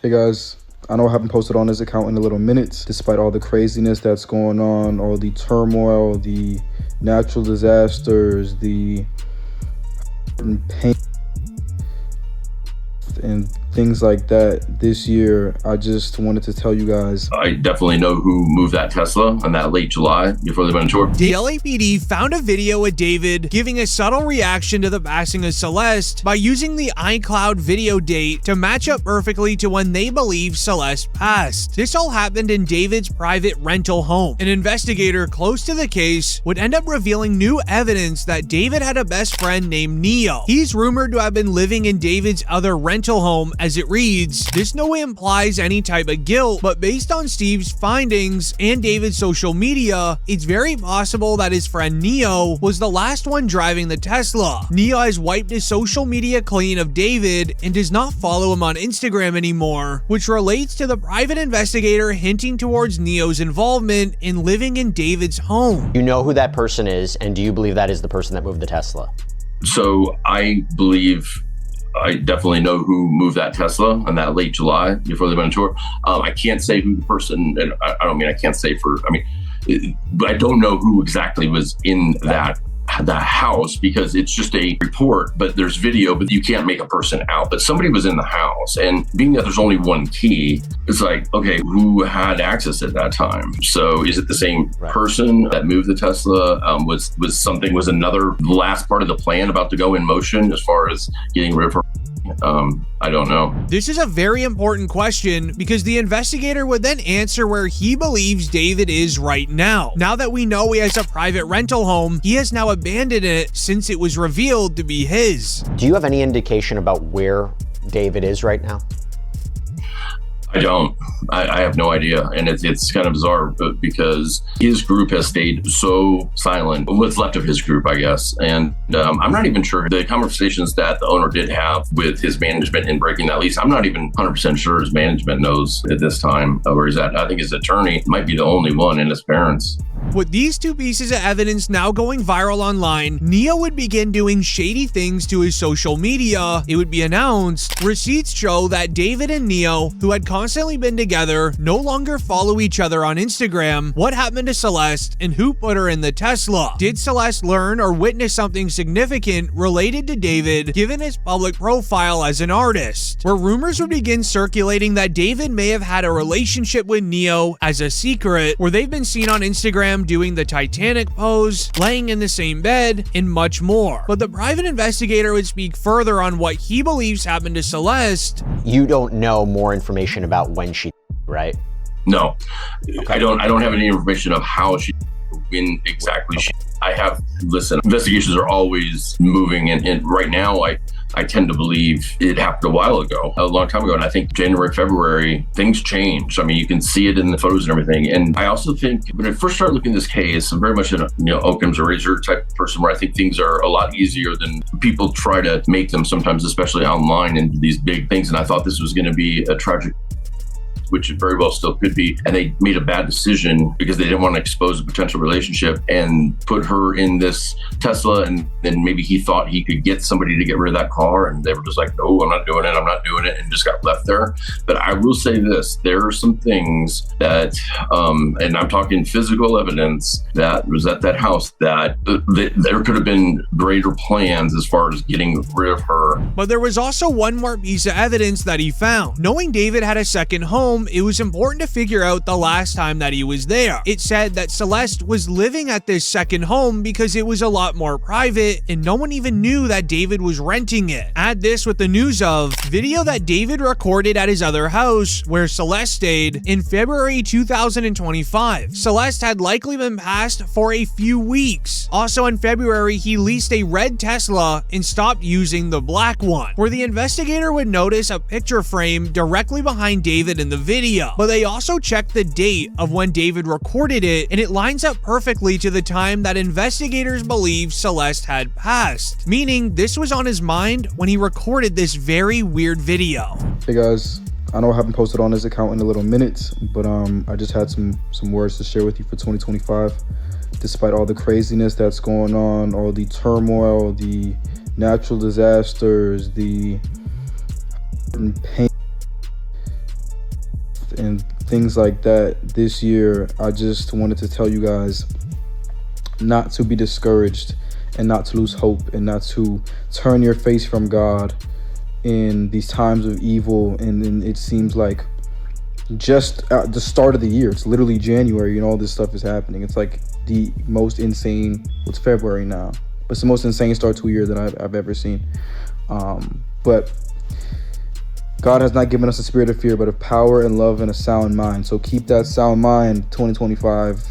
Hey guys, I know I haven't posted on this account in a little minute, despite all the craziness that's going on, all the turmoil, the natural disasters, the pain and things like that this year. I just wanted to tell you guys, I definitely know who moved that Tesla in that late July before they went on tour. The LAPD found a video of David giving a subtle reaction to the passing of Celeste by using the iCloud video date to match up perfectly to when they believe Celeste passed. This all happened in David's private rental home. An investigator close to the case would end up revealing new evidence that David had a best friend named Neo. He's rumored to have been living in David's other rental home. As it reads, this no way implies any type of guilt, but based on Steve's findings and David's social media, it's very possible that his friend Neo was the last one driving the Tesla. Neo has wiped his social media clean of David and does not follow him on Instagram anymore, which relates to the private investigator hinting towards Neo's involvement in living in David's home. You know who that person is, and do you believe that is the person that moved the Tesla? So I definitely know who moved that Tesla in that late July before they went on tour. I can't say who the person, and I don't mean I can't say but I don't know who exactly was in that house because it's just a report, but there's video, but you can't make a person out. But somebody was in the house, and being that there's only one key, it's like, okay, who had access at that time? So is it the same person that moved the Tesla? Was another last part of the plan about to go in motion as far as getting rid of her? I don't know. This is a very important question because the investigator would then answer where he believes David is right now. Now that we know he has a private rental home, he has now abandoned it since it was revealed to be his. Do you have any indication about where David is right now? I don't. I have no idea. And it's kind of bizarre because his group has stayed so silent. What's left of his group, I guess. And I'm not even sure the conversations that the owner did have with his management in breaking that lease. I'm not even 100% sure his management knows at this time where he's at. I think his attorney might be the only one, and his parents. With these two pieces of evidence now going viral online, Neo would begin doing shady things to his social media. It would be announced, receipts show that David and Neo, who had constantly been together, no longer follow each other on Instagram. What happened to Celeste and who put her in the Tesla? Did Celeste learn or witness something significant related to David given his public profile as an artist? Where rumors would begin circulating that David may have had a relationship with Neo as a secret, where they've been seen on Instagram doing the Titanic pose, laying in the same bed, and much more. But the private investigator would speak further on what he believes happened to Celeste. You don't know more information about when she, right? No, okay. I don't have any information of how she, when exactly she. Listen, investigations are always moving, and right now I tend to believe it happened a while ago, a long time ago. And I think January, February, things changed. I mean, you can see it in the photos and everything. And I also think when I first started looking at this case, I'm very much an Occam's razor type of person where I think things are a lot easier than people try to make them sometimes, especially online, into these big things. And I thought this was going to be a tragic, which it very well still could be. And they made a bad decision because they didn't want to expose a potential relationship and put her in this Tesla. And then maybe he thought he could get somebody to get rid of that car. And they were just like, no, I'm not doing it. And just got left there. But I will say this, there are some things that, and I'm talking physical evidence that was at that house that there could have been greater plans as far as getting rid of her. But there was also one more piece of evidence that he found. Knowing David had a second home, it was important to figure out the last time that he was there. It said that Celeste was living at this second home because it was a lot more private and no one even knew that David was renting it. Add this with the news of video that David recorded at his other house where Celeste stayed in February 2025. Celeste had likely been passed for a few weeks. Also in February, he leased a red Tesla and stopped using the black one, where the investigator would notice a picture frame directly behind David in the video. But they also checked the date of when David recorded it, and it lines up perfectly to the time that investigators believe Celeste had passed, meaning this was on his mind when he recorded this very weird video. hey guys, I know I haven't posted on this account in a little minute, but I just had some words to share with you for 2025. Despite all the craziness that's going on, all the turmoil, the natural disasters, the pain and things like that this year, I just wanted to tell you guys not to be discouraged and not to lose hope and not to turn your face from God in these times of evil. And then it seems like just at the start of the year, it's literally January and all this stuff is happening. It's like the most insane, it's February now, but it's the most insane start to a year that I've ever seen. But God has not given us a spirit of fear, but of power and love and a sound mind. So keep that sound mind, 2025.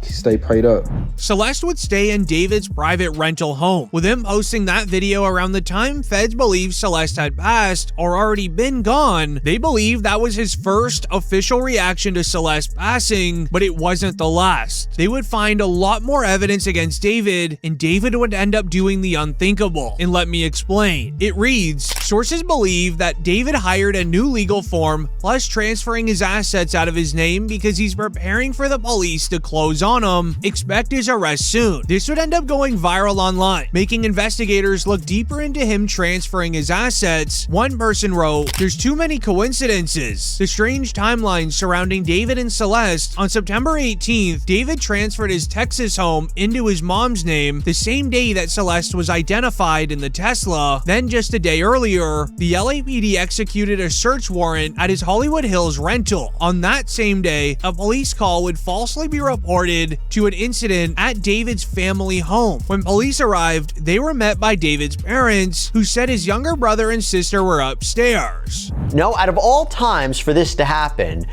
Stay prayed up. Celeste would stay in David's private rental home, with him posting that video around the time feds believed Celeste had passed or already been gone. They believe that was his first official reaction to Celeste passing, but it wasn't the last. They would find a lot more evidence against David, and David would end up doing the unthinkable. And let me explain. It reads, sources believe that David hired a new legal form, plus transferring his assets out of his name because he's preparing for the police to close on him. Expect his arrest soon. This would end up going viral online, making investigators look deeper into him transferring his assets. One person wrote, "There's too many coincidences. The strange timeline surrounding David and Celeste. On September 18th, David transferred his Texas home into his mom's name the same day that Celeste was identified in the Tesla. Then just a day earlier, the LAPD executed a search warrant at his Hollywood Hills rental. On that same day, a police call would falsely be reported to an incident at David's family home. When police arrived, they were met by David's parents, who said his younger brother and sister were upstairs." No, out of all times for this to happen,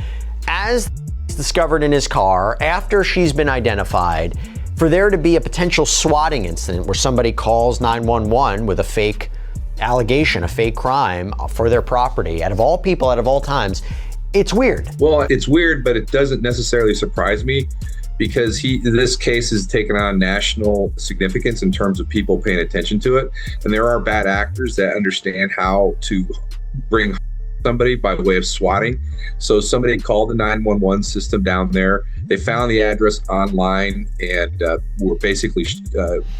as discovered in his car, after she's been identified, for there to be a potential swatting incident where somebody calls 911 with a fake allegation, a fake crime for their property, out of all people, out of all times, it's weird. Well, it's weird, but it doesn't necessarily surprise me, because this case has taken on national significance in terms of people paying attention to it. And there are bad actors that understand how to bring somebody by way of swatting. So somebody called the 911 system down there. They found the address online and were basically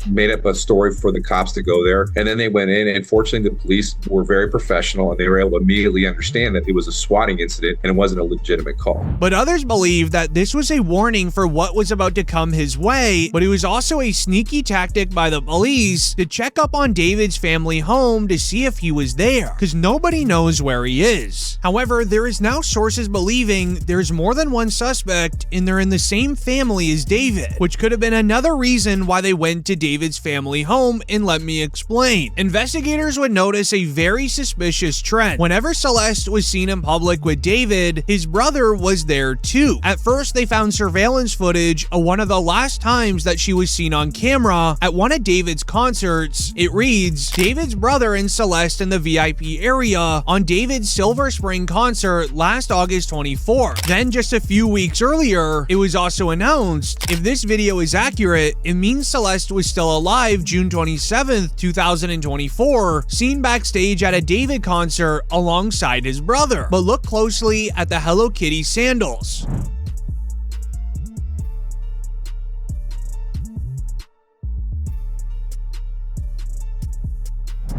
made up a story for the cops to go there. And then they went in, and fortunately the police were very professional, and they were able to immediately understand that it was a swatting incident and it wasn't a legitimate call. But others believe that this was a warning for what was about to come his way, but it was also a sneaky tactic by the police to check up on David's family home to see if he was there, because nobody knows where he is. However, there is now sources believing there's more than one suspect and they're in the same family as David, which could have been another reason why they went to David's family home, and let me explain. Investigators would notice a very suspicious trend. Whenever Celeste was seen in public with David, his brother was there too. At first, they found surveillance footage of one of the last times that she was seen on camera at one of David's concerts. It reads, David's brother and Celeste in the VIP area on David's Silver Spring concert last August 24th. Then just a few weeks earlier, it was also announced, if this video is accurate, it means Celeste was still alive June 27th, 2024, seen backstage at a David concert alongside his brother. But look closely at the Hello Kitty sandals.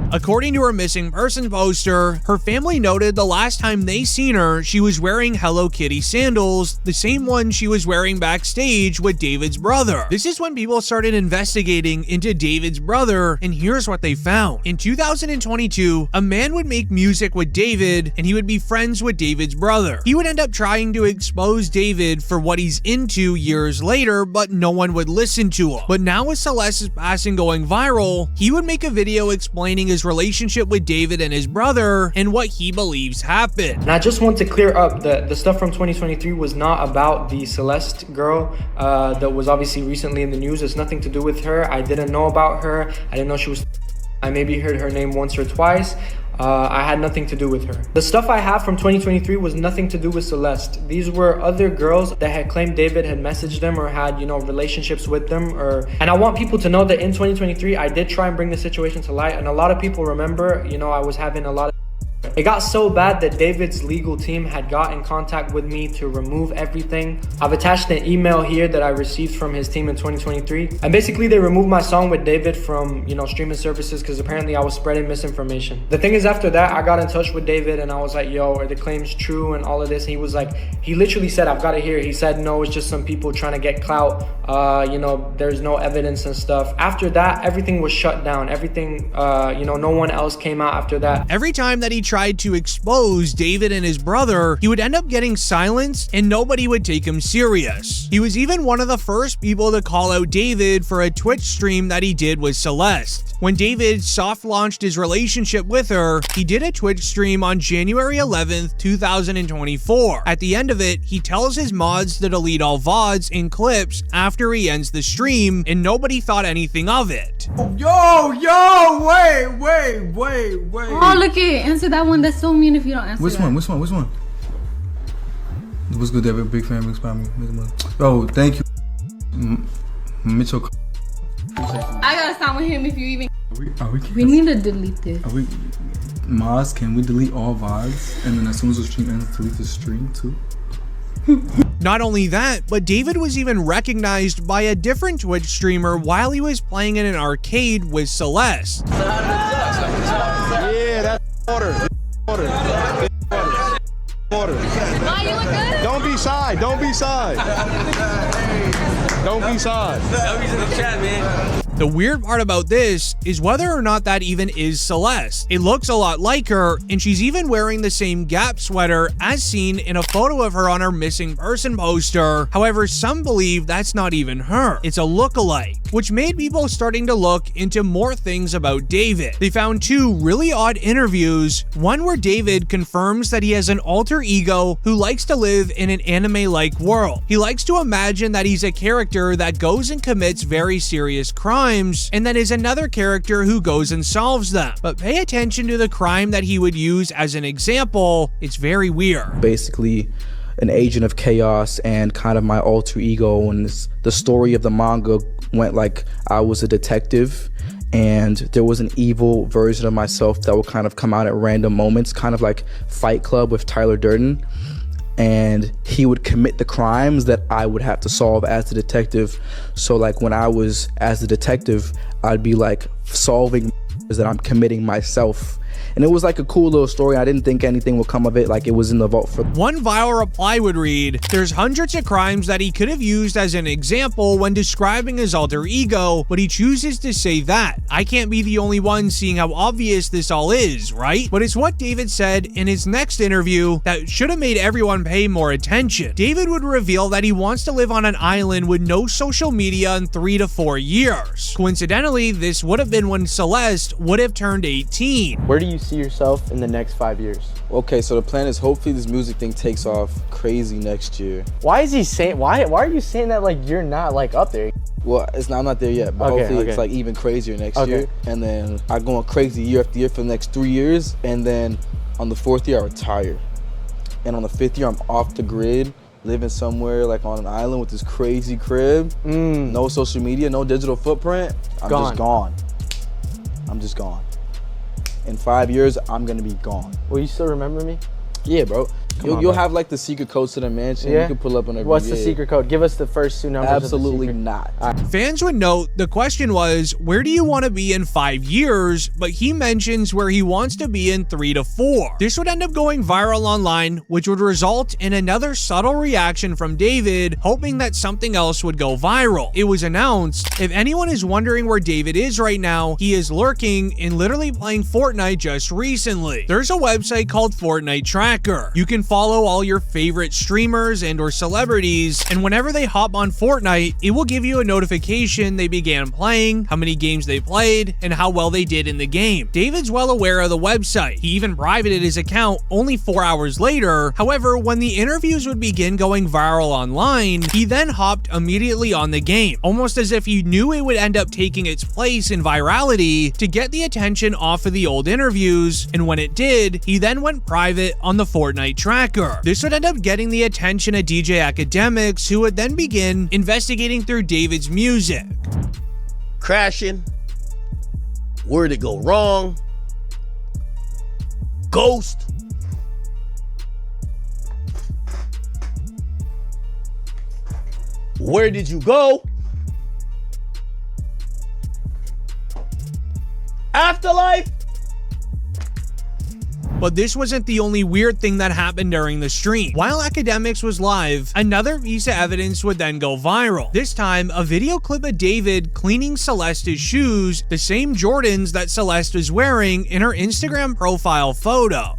According to her missing person poster, her family noted the last time they seen her, she was wearing Hello Kitty sandals, the same one she was wearing backstage with David's brother. This is when people started investigating into David's brother, and here's what they found. In 2022, a man would make music with David, and he would be friends with David's brother. He would end up trying to expose David for what he's into years later, but no one would listen to him. But now with Celeste's passing going viral, he would make a video explaining his relationship with David and his brother and what he believes happened. And I just want to clear up that the stuff from 2023 was not about the Celeste girl that was obviously recently in the news. It's nothing to do with her. I didn't know about her. I didn't know she was. I maybe heard her name once or twice. I had nothing to do with her. The stuff I have from 2023 was nothing to do with Celeste. These were other girls that had claimed David had messaged them or had, relationships with them. And I want people to know that in 2023, I did try and bring the situation to light. And a lot of people remember, I was having a lot of It got so bad that David's legal team had got in contact with me to remove everything. I've attached an email here that I received from his team in 2023. And basically they removed my song with David from, streaming services because apparently I was spreading misinformation. The thing is, after that, I got in touch with David and I was like, yo, are the claims true and all of this? And he was like, he literally said, I've got it here. He said, no, it's just some people trying to get clout. There's no evidence and stuff. After that, everything was shut down. Everything, no one else came out after that. Every time that he tried to expose David and his brother, he would end up getting silenced and nobody would take him serious. He was even one of the first people to call out David for a Twitch stream that he did with Celeste. When David soft launched his relationship with her, he did a Twitch stream on January 11th, 2024. At the end of it, he tells his mods to delete all VODs and clips after he ends the stream, and nobody thought anything of it. Yo, wait. Oh, look it. Answer that one. That's so mean if you don't answer Which that. one? What's good, David? Big fan, big spot me. Oh, thank you. Mitchell. I gotta stop with him if you even. Are We need to delete this. Are we? Maz, can we delete all VODs? And then as soon as the stream ends, delete the stream too? Not only that, but David was even recognized by a different Twitch streamer while he was playing in an arcade with Celeste. Yeah, that's order. Why you look good? Don't be shy. Don't be shy. He's in the chat, man. The weird part about this is whether or not that even is Celeste. It looks a lot like her, and she's even wearing the same Gap sweater as seen in a photo of her on her missing person poster. However, some believe that's not even her. It's a look-alike, which made people starting to look into more things about David. They found two really odd interviews, one where David confirms that he has an alter ego who likes to live in an anime-like world. He likes to imagine that he's a character that goes and commits very serious crimes, and then is another character who goes and solves them. But pay attention to the crime that he would use as an example. It's very weird. Basically an agent of chaos and kind of my alter ego, and the story of the manga went like I was a detective and there was an evil version of myself that would kind of come out at random moments, kind of like Fight Club with Tyler Durden, and he would commit the crimes that I would have to solve as the detective. So like when I was as the detective, I'd be like solving that I'm committing myself. And it was like a cool little story. I didn't think anything would come of it. Like it was in the vault for. One viral reply would read, "There's hundreds of crimes that he could have used as an example when describing his alter ego, but he chooses to say that. I can't be the only one seeing how obvious this all is, right?" But it's what David said in his next interview that should have made everyone pay more attention. David would reveal that he wants to live on an island with no social media in 3 to 4 years. Coincidentally, this would have been when Celeste would have turned 18. Where do you see yourself in the next 5 years? Okay, so the plan is hopefully this music thing takes off crazy next year. Why is he saying, why are you saying that like you're not like up there? Well, I'm not there yet, but hopefully it's like even crazier next year. And then I go on crazy year after year for the next 3 years. And then on the 4th year, I retire. And on the 5th year, I'm off the grid, living somewhere like on an island with this crazy crib. No social media, no digital footprint. I'm just gone. I'm just gone. In 5 years, I'm gonna be gone. Will you still remember me? Yeah, bro. You'll have like the secret codes to the mansion. Yeah? You can pull up on every. What's the secret code? Give us the first 2 numbers. Absolutely of the not. Fans would note the question was, where do you want to be in 5 years? But he mentions where he wants to be in 3 to 4. This would end up going viral online, which would result in another subtle reaction from David, hoping that something else would go viral. It was announced, if anyone is wondering where David is right now, he is lurking and literally playing Fortnite just recently. There's a website called Fortnite Tracker. You can follow all your favorite streamers and or celebrities, and whenever they hop on Fortnite, it will give you a notification they began playing, how many games they played, and how well they did in the game. David's well aware of the website. He even privated his account only 4 hours later. However, when the interviews would begin going viral online, he then hopped immediately on the game, almost as if he knew it would end up taking its place in virality to get the attention off of the old interviews, and when it did, he then went private on the Fortnite Tracker. This would end up getting the attention of DJ Academics, who would then begin investigating through David's music. Crashing. Where'd it go wrong? Ghost. Where did you go? Afterlife. But this wasn't the only weird thing that happened during the stream. While Academics was live, another piece of evidence would then go viral. This time, a video clip of David cleaning Celeste's shoes, the same Jordans that Celeste was wearing in her Instagram profile photo.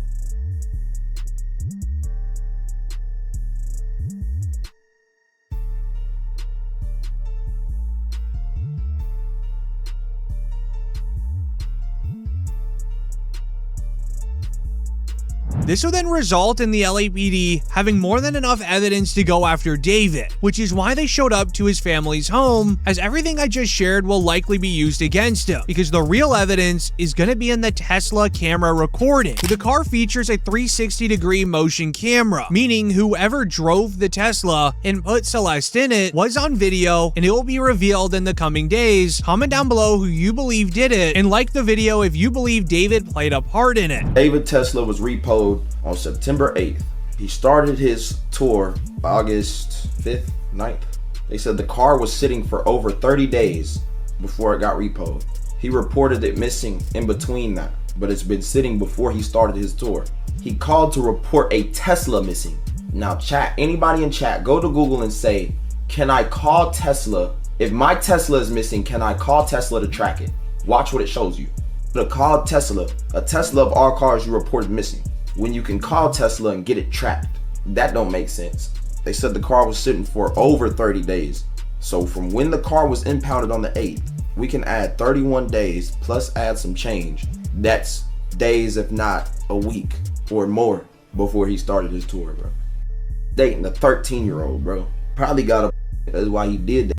This will then result in the LAPD having more than enough evidence to go after David, which is why they showed up to his family's home, as everything I just shared will likely be used against him, because the real evidence is going to be in the Tesla camera recording. The car features a 360-degree motion camera, meaning whoever drove the Tesla and put Celeste in it was on video, and it will be revealed in the coming days. Comment down below who you believe did it, and like the video if you believe David played a part in it. David Tesla was repoed on September 8th. He started his tour August 5th, 9th. They said the car was sitting for over 30 days before it got repoed. He reported it missing in between that, but it's been sitting before he started his tour. He called to report a Tesla missing. Now chat, anybody in chat, go to Google and say, can I call Tesla? If my Tesla is missing, can I call Tesla to track it? Watch what it shows you. To call Tesla, a Tesla of all cars you reported missing. When you can call Tesla and get it tracked, that don't make sense. They said the car was sitting for over 30 days. So from when the car was impounded on the 8th, we can add 31 days plus add some change. That's days, if not a week or more, before he started his tour, bro. Dating a 13-year-old, bro. Probably got a, that's why he did that.